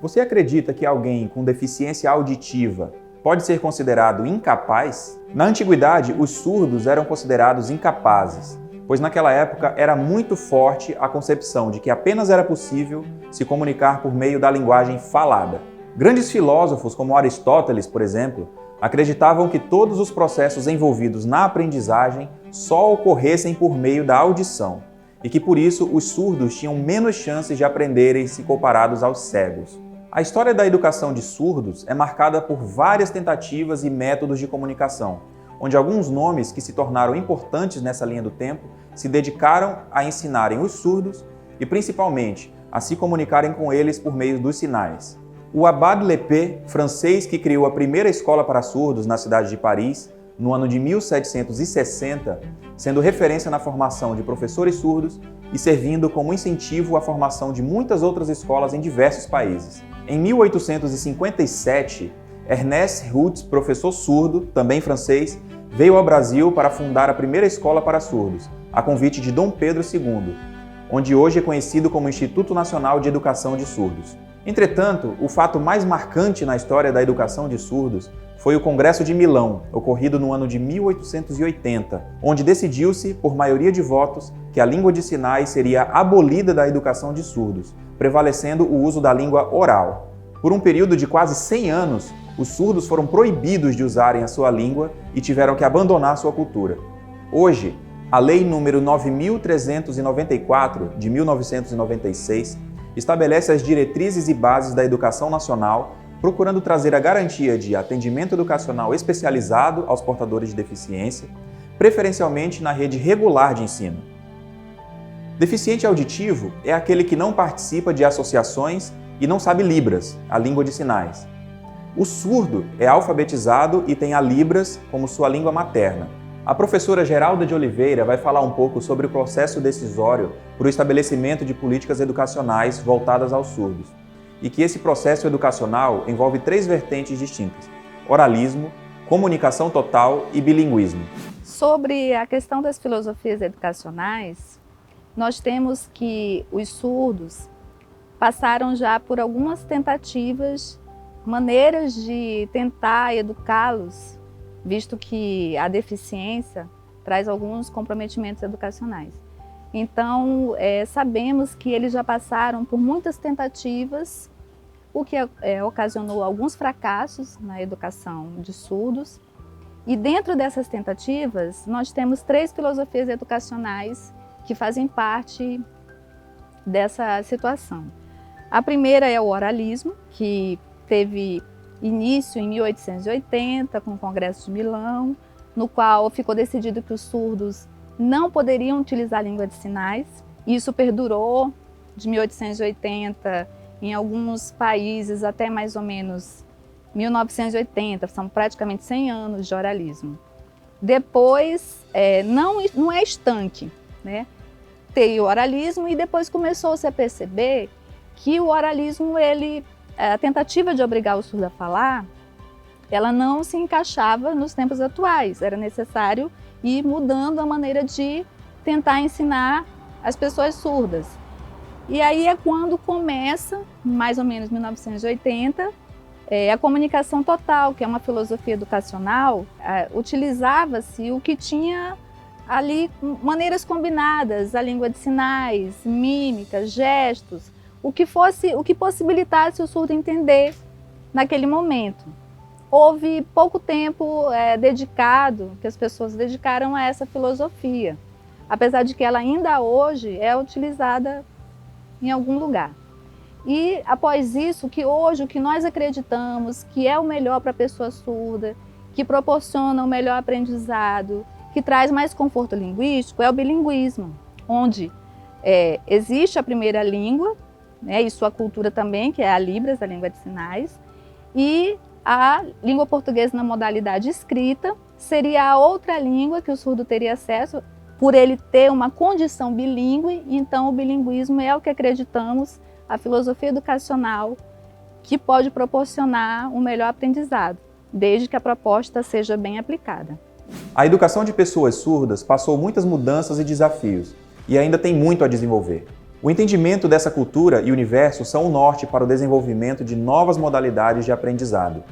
Você acredita que alguém com deficiência auditiva pode ser considerado incapaz? Na antiguidade, os surdos eram considerados incapazes, pois naquela época era muito forte a concepção de que apenas era possível se comunicar por meio da linguagem falada. Grandes filósofos como Aristóteles, por exemplo, acreditavam que todos os processos envolvidos na aprendizagem só ocorressem por meio da audição, e que por isso os surdos tinham menos chances de aprenderem se comparados aos cegos. A história da educação de surdos é marcada por várias tentativas e métodos de comunicação, onde alguns nomes que se tornaram importantes nessa linha do tempo se dedicaram a ensinarem os surdos e, principalmente, a se comunicarem com eles por meio dos sinais. O Abad Lepé, francês que criou a primeira escola para surdos na cidade de Paris, no ano de 1760, sendo referência na formação de professores surdos e servindo como incentivo à formação de muitas outras escolas em diversos países. Em 1857, Ernest Rutz, professor surdo, também francês, veio ao Brasil para fundar a primeira escola para surdos, a convite de Dom Pedro II, onde hoje é conhecido como Instituto Nacional de Educação de Surdos. Entretanto, o fato mais marcante na história da educação de surdos foi o Congresso de Milão, ocorrido no ano de 1880, onde decidiu-se, por maioria de votos, que a língua de sinais seria abolida da educação de surdos, prevalecendo o uso da língua oral. Por um período de quase 100 anos, os surdos foram proibidos de usarem a sua língua e tiveram que abandonar sua cultura. Hoje, a Lei nº 9.394, de 1996, estabelece as diretrizes e bases da educação nacional, procurando trazer a garantia de atendimento educacional especializado aos portadores de deficiência, preferencialmente na rede regular de ensino. Deficiente auditivo é aquele que não participa de associações e não sabe Libras, a língua de sinais. O surdo é alfabetizado e tem a Libras como sua língua materna. A professora Geralda de Oliveira vai falar um pouco sobre o processo decisório para o estabelecimento de políticas educacionais voltadas aos surdos, e que esse processo educacional envolve 3 vertentes distintas: oralismo, comunicação total e bilinguismo. Sobre a questão das filosofias educacionais, nós temos que os surdos passaram já por algumas tentativas, maneiras de tentar educá-los, visto que a deficiência traz alguns comprometimentos educacionais. Então, sabemos que eles já passaram por muitas tentativas, o que ocasionou alguns fracassos na educação de surdos. E dentro dessas tentativas, nós temos 3 filosofias educacionais que fazem parte dessa situação. A primeira é o oralismo, que teve início em 1880, com o Congresso de Milão, no qual ficou decidido que os surdos não poderiam utilizar a língua de sinais. Isso perdurou de 1880 em alguns países até mais ou menos 1980, são praticamente 100 anos de oralismo. Depois, não é estanque, né? Tem o oralismo e depois começou-se a perceber que o oralismo, a tentativa de obrigar o surdo a falar, ela não se encaixava nos tempos atuais. Era necessário ir mudando a maneira de tentar ensinar as pessoas surdas. E aí é quando começa, mais ou menos 1980, a comunicação total, que é uma filosofia educacional. Utilizava-se o que tinha ali, maneiras combinadas, a língua de sinais, mímica, gestos, o que possibilitasse o surdo entender naquele momento. Houve pouco tempo dedicado, que as pessoas dedicaram a essa filosofia, apesar de que ela ainda hoje é utilizada em algum lugar. E após isso, o que nós acreditamos que é o melhor para a pessoa surda, que proporciona o melhor aprendizado, que traz mais conforto linguístico, é o bilinguismo, onde existe a primeira língua, né, e sua cultura também, que é a Libras, a língua de sinais, e a língua portuguesa na modalidade escrita seria a outra língua que o surdo teria acesso, por ele ter uma condição bilíngue. Então o bilinguismo é o que acreditamos, a filosofia educacional, que pode proporcionar um melhor aprendizado, desde que a proposta seja bem aplicada. A educação de pessoas surdas passou muitas mudanças e desafios, e ainda tem muito a desenvolver. O entendimento dessa cultura e universo são o norte para o desenvolvimento de novas modalidades de aprendizado.